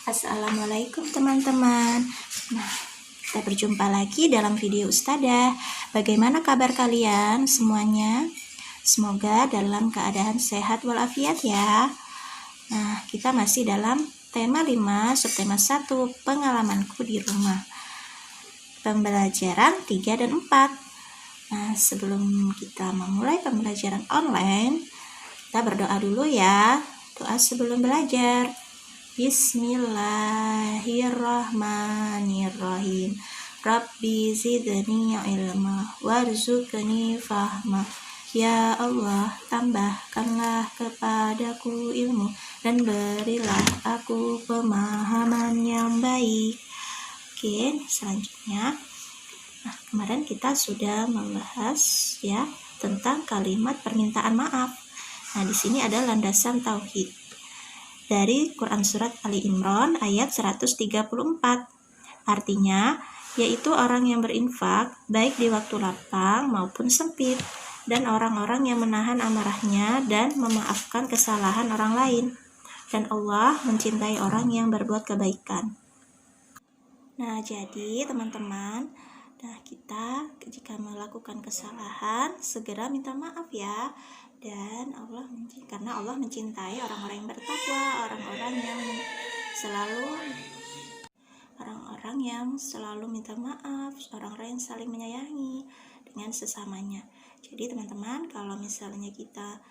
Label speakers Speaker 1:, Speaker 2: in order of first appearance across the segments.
Speaker 1: Assalamualaikum teman-teman. Nah, kita berjumpa lagi dalam video Ustadzah. Bagaimana kabar kalian semuanya? Semoga dalam keadaan sehat walafiat ya. Nah, kita masih dalam tema 5, subtema 1, pengalamanku di rumah. Pembelajaran 3 dan 4. Nah, sebelum kita memulai pembelajaran online, kita berdoa dulu ya. Doa sebelum belajar. Bismillahirrahmanirrahim. Rabbi zidni ilma warzuqni fahma. Ya Allah, tambahkanlah kepadaku ilmu dan berilah aku pemahaman yang baik. Oke, selanjutnya. Nah, kemarin kita sudah membahas ya tentang kalimat permintaan maaf. Nah, di sini ada landasan tauhid dari Quran Surat Ali Imran ayat 134. Artinya, yaitu orang yang berinfak baik di waktu lapang maupun sempit, dan orang-orang yang menahan amarahnya dan memaafkan kesalahan orang lain. Dan Allah mencintai orang yang berbuat kebaikan. Nah, jadi teman-teman, kita jika melakukan kesalahan segera minta maaf ya. Dan karena Allah mencintai orang-orang yang bertakwa, orang-orang yang selalu minta maaf, orang-orang yang saling menyayangi dengan sesamanya. Jadi teman-teman, kalau misalnya kita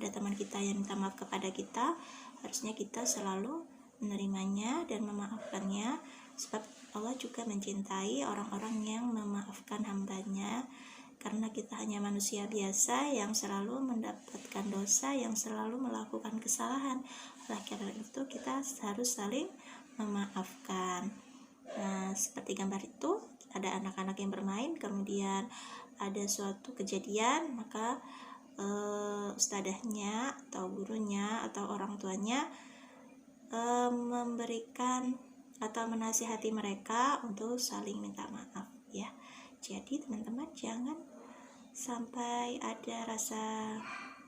Speaker 1: ada teman kita yang minta maaf kepada kita, harusnya kita selalu menerimanya dan memaafkannya, sebab Allah juga mencintai orang-orang yang memaafkan hambanya. Karena kita hanya manusia biasa yang selalu mendapatkan dosa, yang selalu melakukan kesalahan. Oleh karena itu kita harus saling memaafkan. Nah, seperti gambar itu, ada anak-anak yang bermain, kemudian ada suatu kejadian, maka ustadzahnya atau gurunya atau orang tuanya memberikan atau menasihati mereka untuk saling minta maaf ya. Jadi teman-teman, jangan sampai ada rasa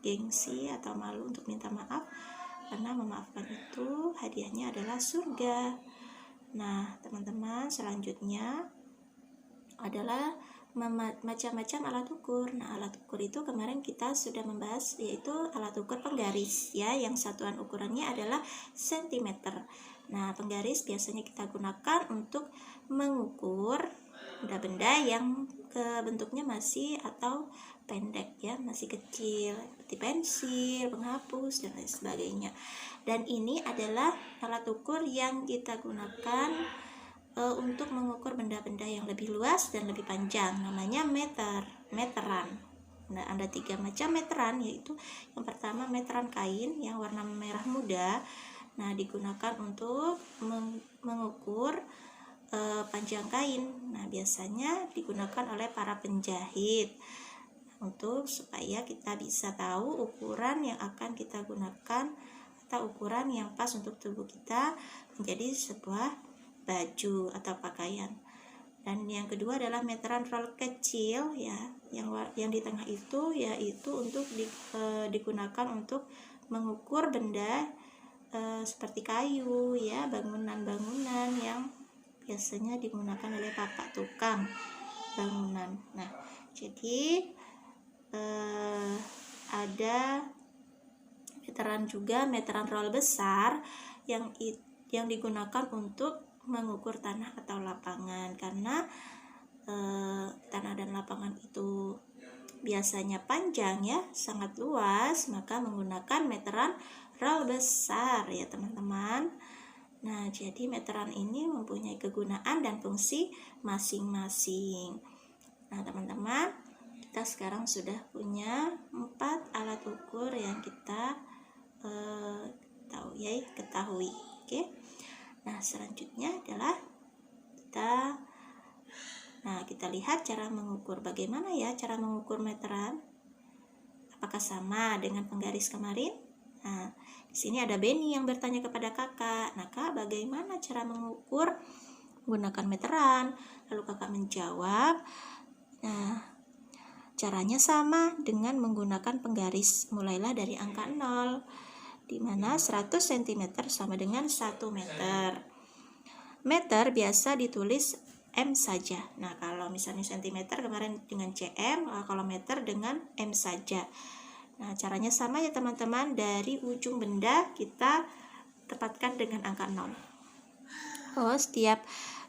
Speaker 1: gengsi atau malu untuk minta maaf, karena memaafkan itu hadiahnya adalah surga. Nah teman-teman, selanjutnya adalah macam-macam alat ukur. Nah, alat ukur itu kemarin kita sudah membahas, yaitu alat ukur penggaris ya, yang satuan ukurannya adalah sentimeter. Nah, penggaris biasanya kita gunakan untuk mengukur benda-benda yang bentuknya masih atau pendek ya, masih kecil, seperti pensil, penghapus dan lain sebagainya. Dan ini adalah alat ukur yang kita gunakan untuk mengukur benda-benda yang lebih luas dan lebih panjang, namanya meteran. Nah, ada 3 macam meteran, yaitu yang pertama meteran kain yang warna merah muda. Nah, digunakan untuk mengukur panjang kain. Nah, biasanya digunakan oleh para penjahit supaya kita bisa tahu ukuran yang akan kita gunakan atau ukuran yang pas untuk tubuh kita menjadi sebuah baju atau pakaian. Dan yang kedua adalah meteran roll kecil ya, yang di tengah itu yaitu untuk digunakan untuk mengukur benda seperti kayu ya, bangunan-bangunan yang biasanya digunakan oleh bapak tukang bangunan. Nah, jadi ada meteran roll besar yang digunakan untuk mengukur tanah atau lapangan, karena tanah dan lapangan itu biasanya panjang ya, sangat luas, maka menggunakan meteran roll besar ya teman-teman. Nah, jadi meteran ini mempunyai kegunaan dan fungsi masing-masing. Nah, teman-teman, kita sekarang sudah punya 4 alat ukur yang kita ketahui. Oke. Nah, selanjutnya adalah kita lihat cara mengukur. Bagaimana ya cara mengukur meteran? Apakah sama dengan penggaris kemarin? Nah, di sini ada Benny yang bertanya kepada kakak. Nah, Kak, bagaimana cara mengukur menggunakan meteran? Lalu kakak menjawab, nah, caranya sama dengan menggunakan penggaris. Mulailah dari angka 0. di mana 100 cm sama dengan 1 meter. Meter biasa ditulis M saja. Nah, kalau misalnya cm kemarin dengan cm, kalau meter dengan M saja. Nah, caranya sama ya teman-teman, dari ujung benda kita tepatkan dengan angka 0. Oh, setiap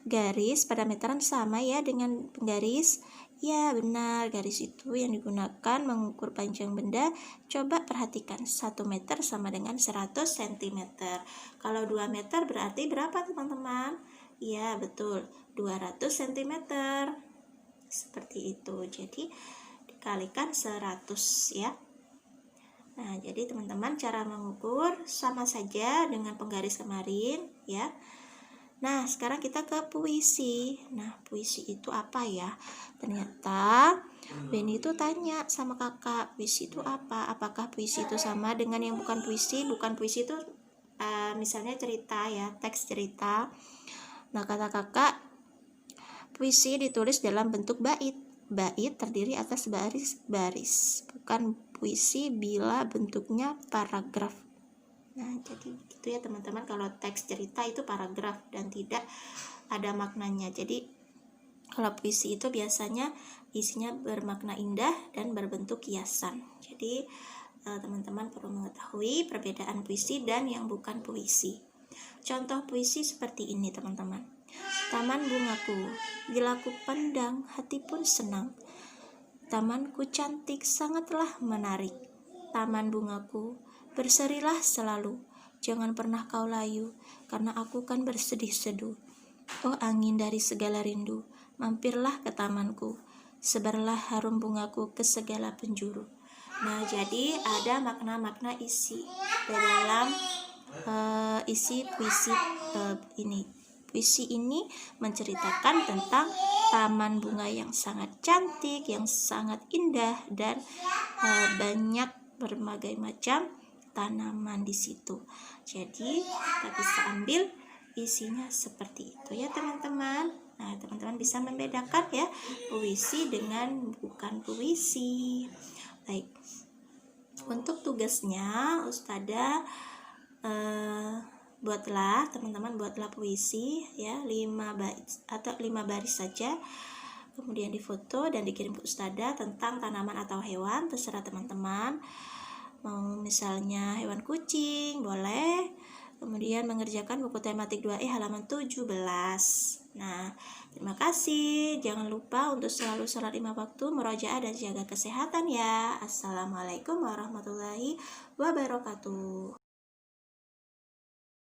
Speaker 1: garis pada meteran sama ya dengan penggaris. Ya, benar, garis itu yang digunakan mengukur panjang benda. Coba perhatikan, 1 meter sama dengan 100 cm. Kalau 2 meter berarti berapa teman-teman? Ya, betul, 200 cm. Seperti itu. Jadi, dikalikan 100 ya. Nah, jadi teman-teman cara mengukur sama saja dengan penggaris kemarin ya. Nah, sekarang kita ke puisi. Nah, puisi itu apa ya? Ternyata Benny itu tanya sama kakak, puisi itu apa? Apakah puisi itu sama dengan yang bukan puisi? Bukan puisi itu misalnya cerita ya, teks cerita. Nah, kata kakak, puisi ditulis dalam bentuk bait. Bait terdiri atas baris-baris. Bukan puisi bila bentuknya paragraf. Nah, jadi gitu ya teman-teman, kalau teks cerita itu paragraf dan tidak ada maknanya. Jadi kalau puisi itu biasanya isinya bermakna indah dan berbentuk hiasan. Jadi teman-teman perlu mengetahui perbedaan puisi dan yang bukan puisi. Contoh puisi seperti ini teman-teman. Taman bungaku, bila ku pandang hati pun senang. Tamanku cantik, sangatlah menarik. Taman bungaku, berserilah selalu, jangan pernah kau layu, karena aku kan bersedih-seduh. Oh angin dari segala rindu, mampirlah ke tamanku, sebarlah harum bungaku ke segala penjuru. Nah, jadi ada makna-makna isi di dalam isi puisi ini. Puisi ini menceritakan tentang taman bunga yang sangat cantik, yang sangat indah, dan banyak berbagai macam tanaman di situ. Jadi kita bisa ambil isinya seperti itu ya teman-teman. Nah, teman-teman bisa membedakan ya puisi dengan bukan puisi. Baik, untuk tugasnya Ustazah buatlah puisi ya, 5 baris saja. Kemudian difoto dan dikirim ke Ustazah tentang tanaman atau hewan, terserah teman-teman. Mau misalnya hewan kucing, boleh. Kemudian mengerjakan buku tematik 2E halaman 17. Nah, terima kasih. Jangan lupa untuk selalu sholat 5 waktu, murojaah dan jaga kesehatan ya. Assalamualaikum warahmatullahi wabarakatuh.